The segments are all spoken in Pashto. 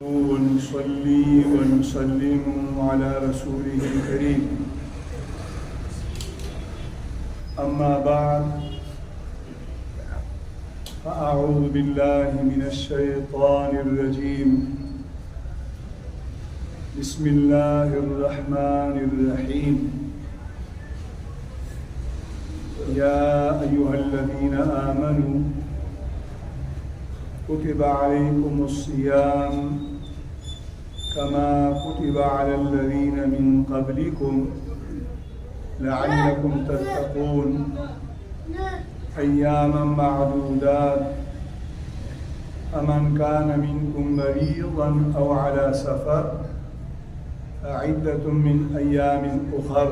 ونصلي ونسلم على رسوله الكريم. أما بعد، فأعوذ بالله من الشيطان الرجيم. بسم الله الرحمن الرحيم. يا أيها الذين آمنوا كتب عليكم الصيام كما كتب على الذين من قبلكم لعلكم تتقون أياما معدودات فمن كان منكم مريضا أو على سفر فعدة من أيام أخر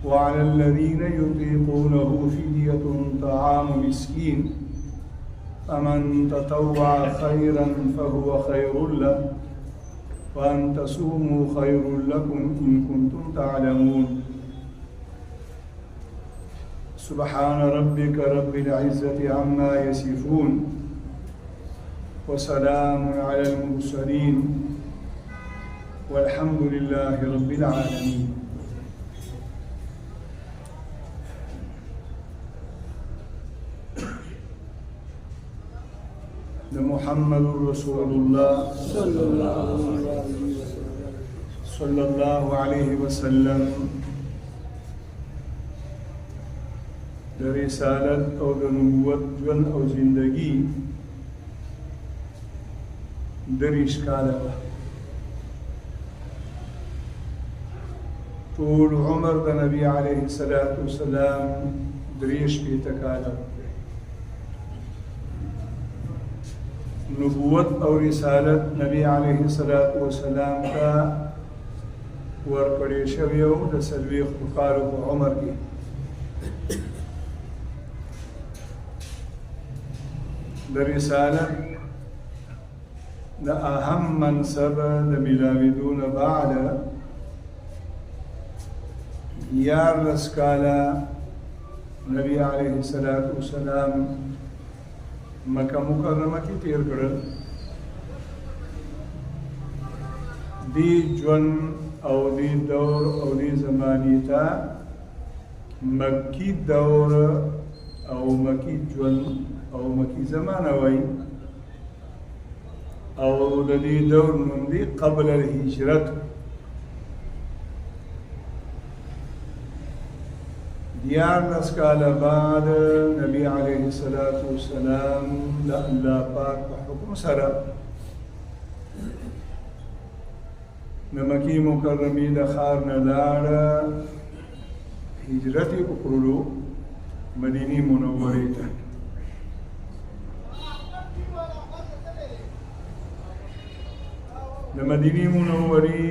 وعلى الذين يطيقونه فدية طعام مسكين فمن تطوع خيرا فهو خير له وأن تصوموا خير لكم إن كنتم تعلمون. سبحان ربك رب العزة عما يصفون وسلام على المرسلين والحمد لله رب العالمين. محمد رسول الله صلى الله عليه وسلم د رسالت او د نبوت ژوند او زندگی دریش کاله طول عمر د نبی علیه الصلاة والسلام دریش پیته کاله نبوت او رسالت نبی علیه الصلاة والسلام تا ورکړی شوی و د څلوېښتو کالو په عمر کې. د رسالت د اهم منصب د میلاویدو نه بعد 11 کاله نبی علیه الصلاة والسلام مکہ مکرمہ کی تیر کړل. دی ژوند او دی دور او دی زمانی ته مکی دور او مکی ژوند او مکی زمانه وای او د دې دور نوم دی قبل الهجرت. دیارلس کال بعد نبی علیه الصلاة والسلام د الله پاک په حکم سره د مکې مکرمې د ښار نه لاړه، هجرت یې وکړلو مدینې منورې ته. د مدینې منورې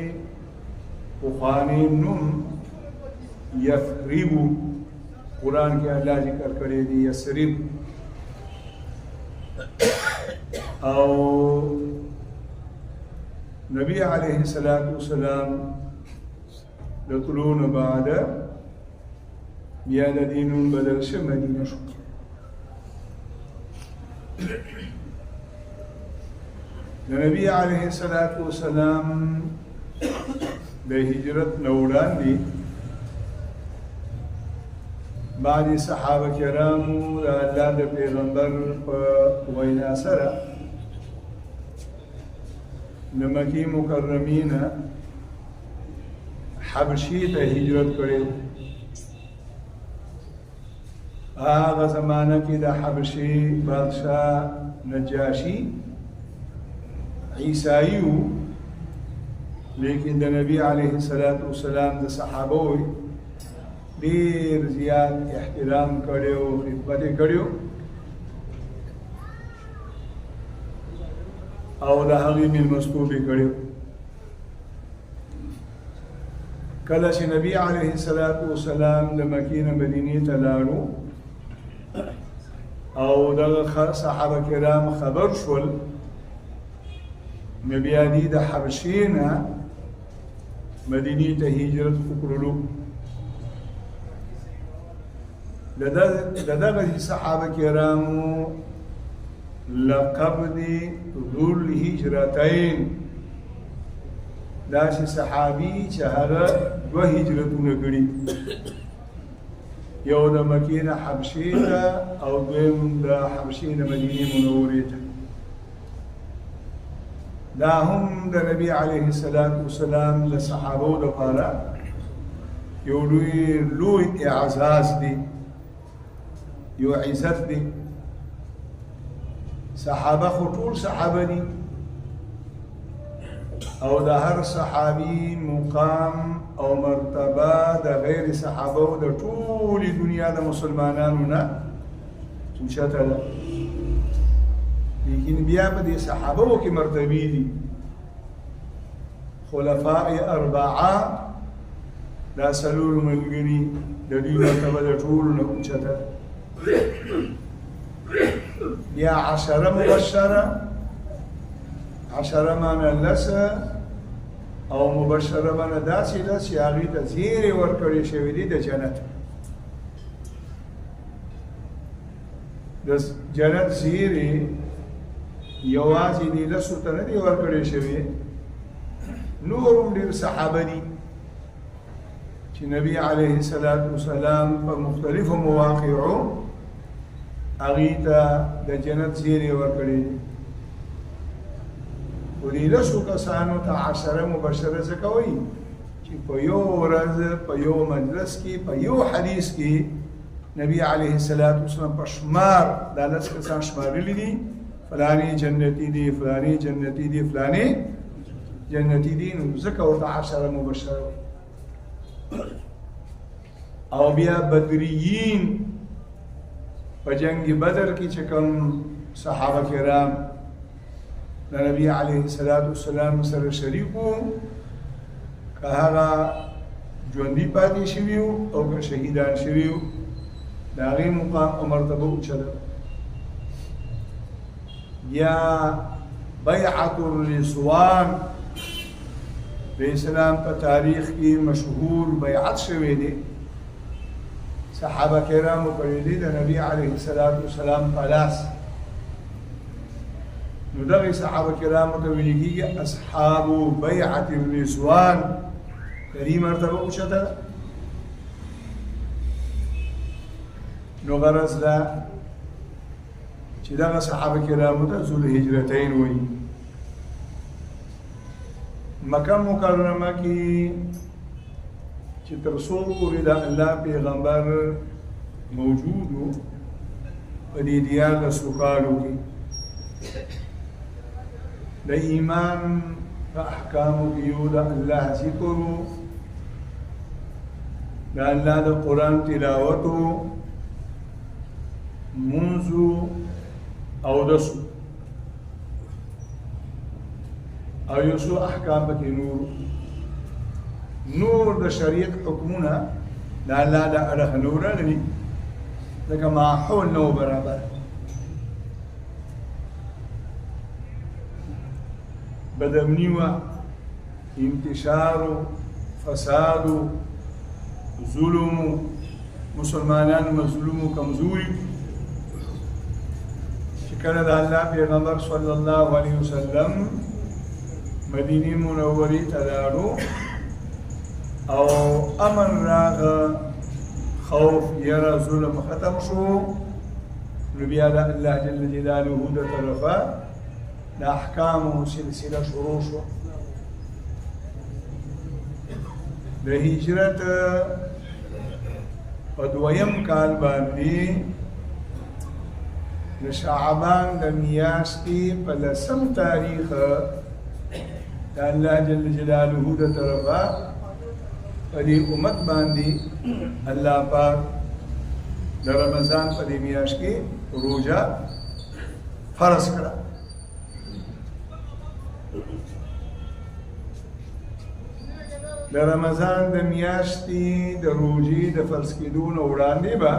پخوانی نوم یثرب، قرآن کے اللہ ذکر کرے دی یثرب، او نبی علیہ الصلاة والسلام دطلون بعد بیا د دې نوم بدل شو مدینه شو. د نبی علیہ الصلاة والسلام د هجرت نه وړاندې بعضی صحابه کرامو د الله د پیغمبر په وینا سره د مکې مکرمې نه حبشې ته هجرت کړې. هغه زمانه کې د حبشې بادشاه نجاشي عیسائی و، لیکن د نبی علیه الصلاة والسلام د صحابه ډیر زیات احترام کړو، خدمت یې کړو او د هغې میلمستوب یې کړو. کله چې نبی علیه الصلاة والسلام د مکې نه مدینې ته لاړو او دغه صحابه کرام خبر شول، نو بیا دوی د حبشې نه مدینې ته هجرت وکړلو. د دغه صحابه کرامو لقب دی ذو الهجرتین داسې صحابي چې هغه دوه هجرتونه کړي، یو د مکې نه حبشې ته او دویم د حبشې نه مدینې منورې ته. دا هم د نبي علیه السلام د صحابو دپاره یو لوی اعزاز دی، یو عزت دی. صحابه خو ټول صحابه دي او د هر صحابي مقام او مرتبه د غیر صحابه او د ټولې دنیا د مسلمانانو نه اوچته ده، لیکن بیا په دې صحابو کې مرتبې دي. خلفاء اربعه دا څلور ملګري د دوی مرتبه د ټولو نه اوچته ده. بیا عشره مبشره، عشره معنی لسه او مبشره معنی داسې ده چې هغوی ته زیری ورکړی شوي دي د جنت. د جنت زیری یوازې دې لسو ته نه دي ورکړی شوي، نور هم ډېر صحابه دي چې نبي علیه السلام په مختلفو مواقعو هغوی ته د جنت زیری ورکړی دي. خو دې لسو کسانو ته عشره مبشره ځکه وایي چې په یو ورځ په یو مجلس کې په یو حدیث کې نبی علیه السلام په شمار دا لس کسان شمارلی دي، فلانی جنتی دي، فلانی جنتی دي، فلانی جنتی دي، نو ځکه ورته عشره مبشره وایي. او بیا بدریین په جنگ بدر کې چې کوم صحابه کرام د نبی علیه السلام سره شریک وو، که هغه ژوندي پاتې شوي وو او که شهیدان شوي وو، د هغې مقام او مرتبه اوچه ده. یا بیعة الرضوان د اسلام په تاریخ کې مشهور بیعت شوی دی، صحابه کرامو کړی دی د نبی علیه السلام په لاس. نو دغه صحابه کرامو ته ویل کېږي اصحاب بیعة الرضوان، د دې مرتبه اوچته ده. نو غرض دا چې دغه صحابه کرامو ته ذو الهجرتین وایي. مکه مکرمه کې چې تر څو پورې د الله پیغمبر موجود و په دې دیارلسو کالو کې د ایمان په احکامو کې یو د الله ذکر و، د الله د قرآن تلاوت و، منځ او اودسو، او یو څو احکام پکې نور د شریعت حکمونه د الله د اړخه نور راغلي، لکه ماحول نو برابر. بدامني و انتشار فساد ظلم، مسلمانان مظلوم و کمزوري چې کله د الله پیغمبر صلی الله علیه وسلم مدینه منورې ته لاړو او امن راغه، خوف یره ظلم ختم شو، نو بیا د الله جل جلاله د طرفه د احکامو سلسله شروع شو. د هجرت په دویم کال باندې د شعبان د میاشتې په لسم تاریخ د الله جل جلاله د طرفه په دې امت باندې الله پاک د رمضان په دې میاشت کې روزه فرض کړه. د رمضان د میاشتې د روزې د فرض کېدو نه وړاندې به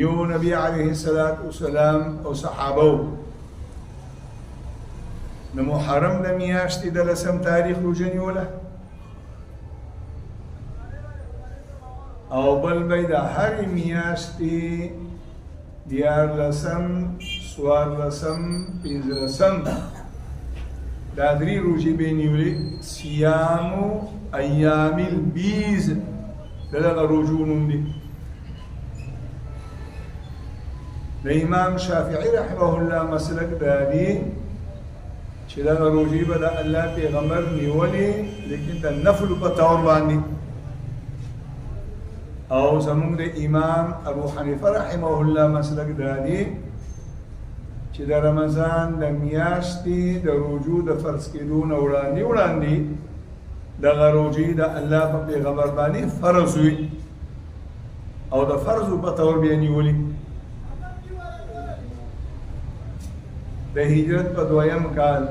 یو نبی علیه السلام او صحابه د محرم د میاشتې د لسم تاریخ روزه نیوله، او بل به د هرې میاشتې دیار لسم سوار لسم پینز لسم دادری روجی بینیولی سیامو ایام البیز دلغ روجونم دی الإمام الشافعي رحمه الله مسلك دادي چلا روجي بدا الله پیغمبر نیولی لیکن دا نفل بطور باندی او زمون دا امام ابو حنیفه رحمه الله مسلک دادی چې دا رمضان دا میاشتی دا روجو دا فرض کېدون وړاندې دا روجي دا الله په پیغمبر باندې فرض وي او دا فرض بطور بیا نیولی د هجرت په دویم کال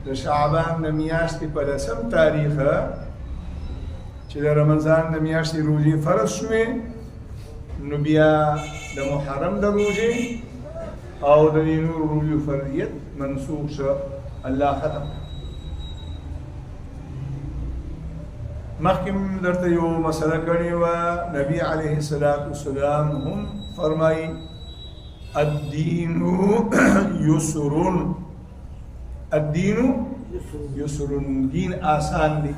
د شعبان د میاشتې په 10 تاریخ چې د رمضان د میاشتې روزي فرض شوې نو بیا د محرم د روزي او د نور روزي فرضیت منسوخ شو الله ختم مخکې درته یو مسله کړې وه نبي علیه الصلاة والسلام هم فرمایي الدين يسر الدين يسر دين آسان دی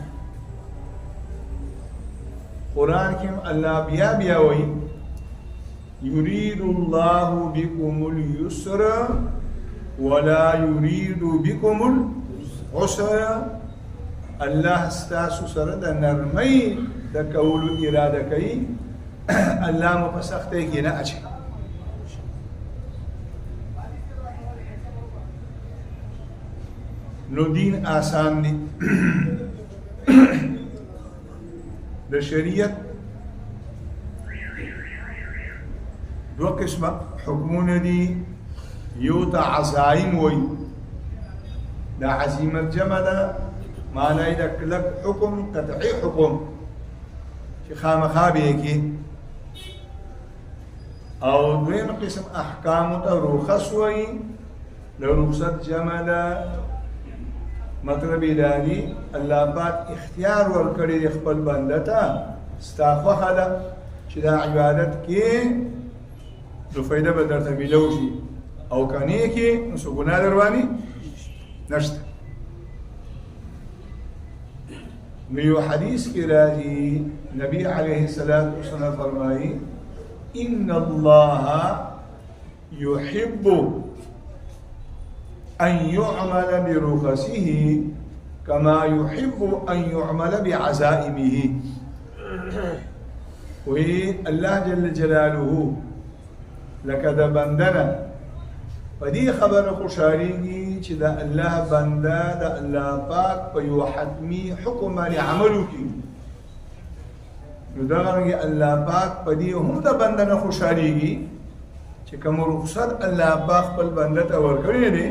قرآن کم اللہ بیا وی يريد الله بكم اليسر ولا يريد بكم العسر الله استاسو سره د نرمۍ د کولو اراده کوي الله مو په سختۍ کې نه اچي نو دین آسان دی د شریعت دو قسمه حکمونه دي یو ته عزائم وي دا عزیمت جمع ده معنی د کلک حکم قطعی حکم چې خامخا به کې او دویم قسم احکام ته رخص وي د رخصت جمع ده مطلب دانی الله پاک اختیار ورکړي خپل بنده ته ستا خوښه ده چې دا عبادت کې نو فایده به درته میلو شي او که نه کې نو څه ګناه در باندې نشته نو یو حدیث کې راځي نبی علیه الصلاة والسلام فرمایي ان الله يحب أن يعمل برخصه كما يحب أن يعمل بعزائمه والله جل جلاله لكذا بندنا فدي خبر خوشاريږي چې دا الله بنده دا الله پاک په یو حتمی حکم باندې عملو کوي نو دا غره الله پاک په دې هم دا بنده نه خوشاريږي چې کوم رخصت الله پاک خپل بنده ته ورکړي دي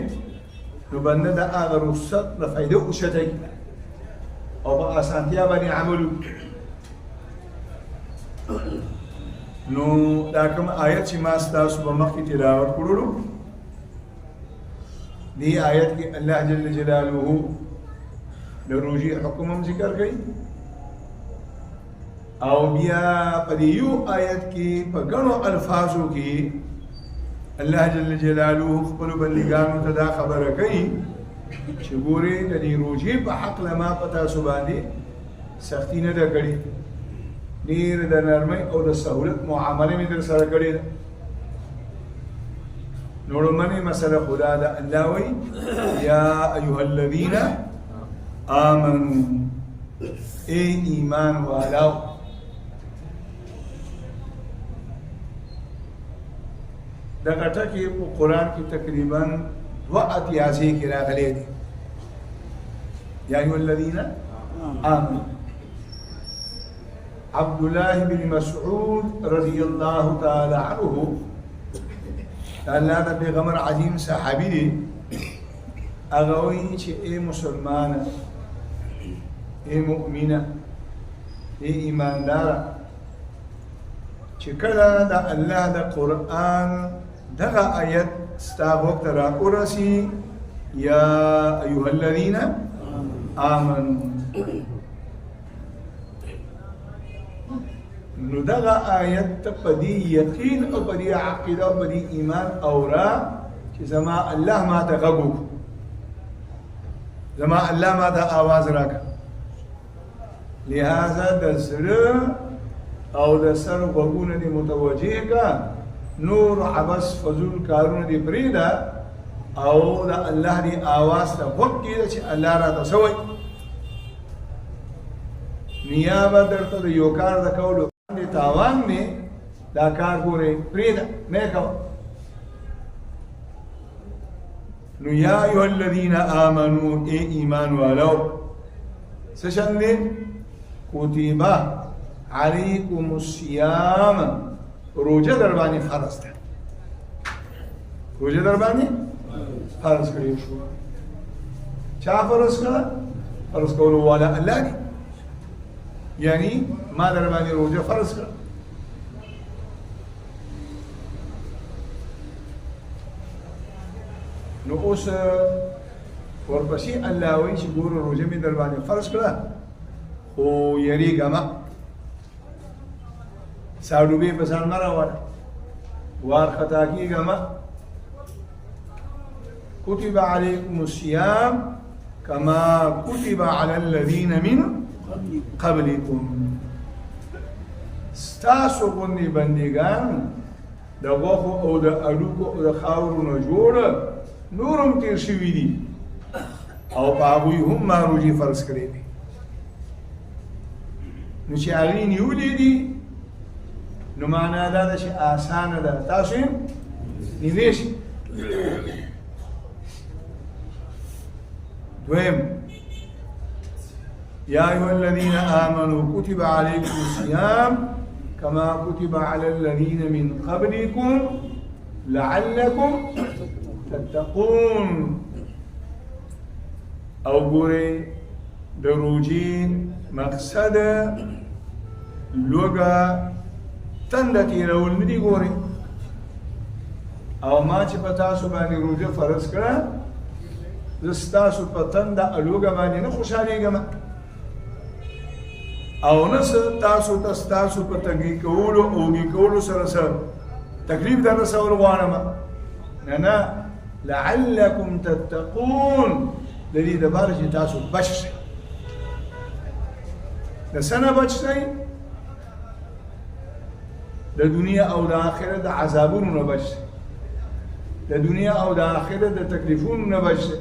نو بنده دا هغه رخصت د فایده اوچته او په اسانتیا باندې عملو نو دا کوم آیت چې ما ستاسو په مخ کې تلاوت کړو دی آیت کې الله جل جلاله د روزي حکم هم ذکر کړي او بیا په دې یو آیت کې په غنو الفاظو کې الله جل جلاله خپل بندګانو ته دا خبره کوي چې ګوري د دې روزي په حق لما پتا سو باندې سختی نه ده کړې ډېر د نرمۍ او د سهولت معامله مې در سره کړې ده نو لومړنۍ مسله خدا ده الله وایي یا ایها الذین آمنوا ای ایمان والاو دا کټه کې په قرآن کې تقریبا 82 کې راغلي دي یا ایها الذین آمنوا عبد الله بن مسعود رضی الله تعالی عنه الله دا پیغمبر عظیم صحابی دی هغه وایي چې ای مسلمانه ای مؤمنه ای ایمانداره چې کله دا الله دا قرآن دغه آیت ستا وخت را ورسی یا ایها الذین آمنوا نو دغه آیت په دې یقین او په دې عقیده او په دې ایمان اورا چې زما الله ما ته غږ وکړو، زما الله ما ته آواز راکړه. لہذا د زړه او د سر غوږونه دې متوجه کا، نور عبس فضول کارونه دې پرېږده او د الله دې آواز ته غوږ کېږده چې الله راته څه وایي. نیابه درته د یو کار د کولو باندې تاوان دی، دا کار ګورې پرېږده مه کوه. نو یا ایها الذین آمنو، ای ایمان والو، څه شان دی؟ کتب علیکم الصیام، روزه در باندې فرض ده، روزه در باندې فرض کړی شو. چا فرض کړه؟ فرض کولو والا الله دی، یعنی ما در باندې روزه فرض کړه. نو اوس ورپسې الله وایي چې ګوره روزه مې در باندې فرض کړه، خو یریږه مه، ساړوبې په ځان مه راوړه، وارخطا کېږه مه. کتب علیکم الصیام کما کتب علی الذین من قبلکم، ستاسو غوندې بندګان د غوښو او د هډوکو او د خاورو نه جوړ نورم تیر شوي دي او په هغوی هم ما روژې فرض کړی دي. نو چې هغې نیولې دي نو معنا دا ده چې اسانه ده، تاسو یې نیولی شئ. دویم، یا ایها الذین آمنوا کتب علیکم الصیام کما کتب علی الذین من قبلکم لعلکم تتقون. او ګورئ د روژې مقصد لوږه تنده تېرول نه دي. ګورئ او ما چې په تاسو باندې روژه فرض کړه، زه ستاسو په تنده لوږه باندې نه خوشحالېږم او نه تاسو ته ستاسو په تږي کولو اوږې کولو سره څه تکلیف در رسول غواړم. نه نه، لعلکم تتقون، د دې دپاره چې تاسو بچ شئ. د څه نه بچ شئ؟ د دنیا او د آخرت د عذابونو نه بچ شئ، د دنیا او د آخرت د تکلیفونو نه بچ شئ،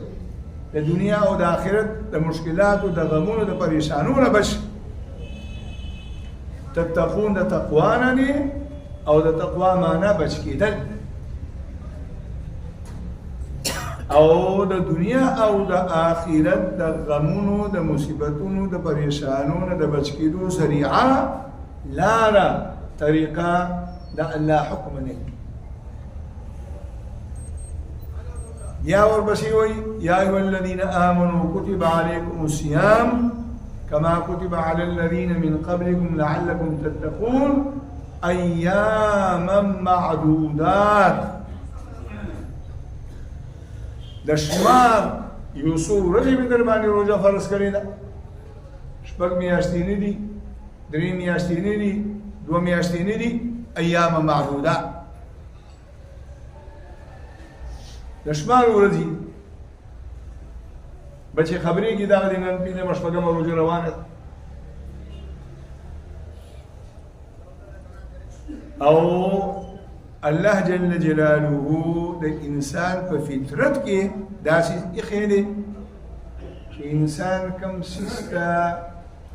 د دنیا او د آخرت د مشکلاتو د غمونو د پریشانونو نه بچ شئ. تتقون د تقوا نه دی او د تقوا معنا بچ کېدل، او د دنیا او د آخرت د غمونو د مصیبتونو د پریشانونو د بچ کېدو ذریعه لاره طریقه د الله حکم نه. یا ورپسې وایي یا ایها الذین آمنوا کتب علیکم الصیام کما کتب علی الذین من قبلکم لعلکم تتقون ایاما معدودات. د شمار یو څو ورځې مې در باندې روژه فرض کړې ده، 6 میاشتې نه دي، 3 میاشتې نه دي، 2 میاشتې نه دي، ایام معدودات. د شمار ورځې بچې خبرېږي دغه د نن 5مه روژه روانه ده او الله جل جلاله د انسان په فطرت کې داسې ایښی دی چې انسان کوم څیز ته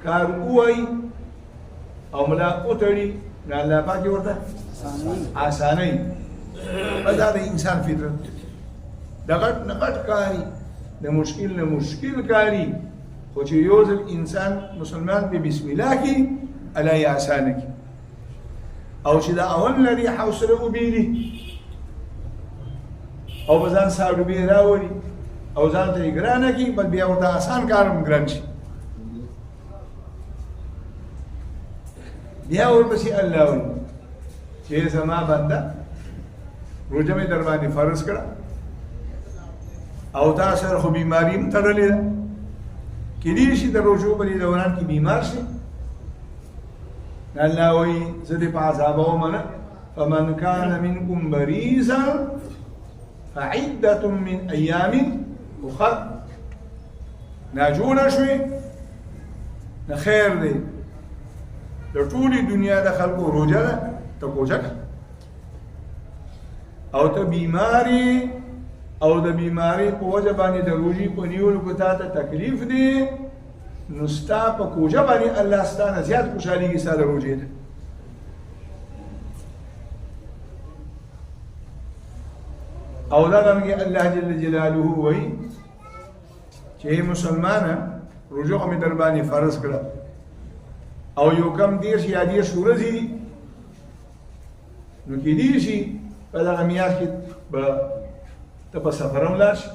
کار ووایي او ملا وتړي نو الله پاک یې ورته اسانوي. دا د انسان فطرت دی، د غټ نه غټ کاري، د مشکل نه مشکل کاري، خو چې یو ځل انسان مسلمان په بسم الله کې الله یې اسانه کړي او چې دا اول لري حوصله وبېلي او په ځان ساړوبې راولي او ځان ته یې ګرانه کړي، بل بیا ورته اسان کار هم ګران شي. بیا ورپسې الله وایي چې زما بنده روژه مې در باندې فرض کړه او تا سره خو بیماري هم تړلې ده، کېدای شي د روژو په دې دوران کې بیمار شي الله وی زدی په عذاب ومنه فمن كان منكم مريضا فعدة من أيام أخر ناجونا شوي نخير دي لطول الدنيا دخل روجة تقوجك او ته بیماری او د بیماری په وجه باندې د روزي په نیولو کې تاسو تکلیف دی نو ستا په کوجه باندې الله ستانه زیات خوشحالي کې ساده روزي ده او دا رنګه الله جل جلاله وایي چې مسلمانه روزه هم در باندې فرض کړه او یو کم دیر یا دیر ورځې نو کې دي شي په دغه میاشت کې به ته په سفر هم لاړ شي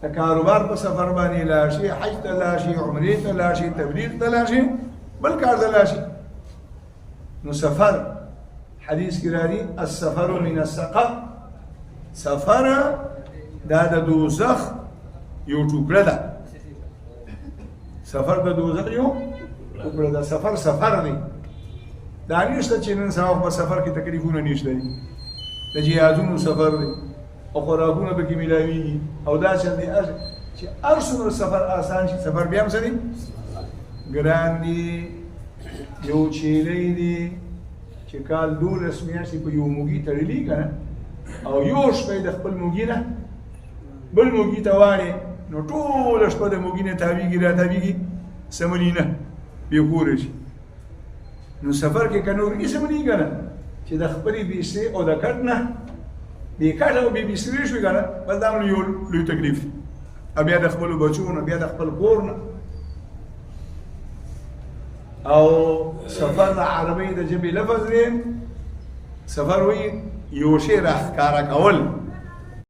د کاروبار په سفر باندې لاړ شي حج ته لاړ شي عمرې ته لاړ شي تبلیغ ته لاړ شي بل کار ته لاړ شي نو سفر حدیث کې راځي السفر من السقر سفر دا د دوزخ یو ټوکړه ده سفر د دوزخ یو ټوکړه ده سفر دی دا نشته چې نن سبا په سفر کې تکلیفونه نشته دي د جهازونو سفر دی او خوراکونه به کې ملاویږي او دا چې هر څومره سفر آسان شي سفر بیا هم څه دی ګران دی یو چیلۍ دی چې کال 12 میاشتې په یو موږي تړلي که نه او یو شپه د خپل موږي نه بل موږي ته واړې نو ټوله شپه د موږي نه تاویږي را تاویږي سمني نه بېکوره شي نو سفر کې که نور سمني که نه چې د خپلې بېسترې او د کټ نه بې کټ او بې بېسترې شوې که نه بس دا هم یو لوی تکلیف دی او بیا د خپلو بچو نه بیا د خپل کور نه او سفر د عربۍ د ژبې لفظ دی سفر وایي یو شی راښکاره کول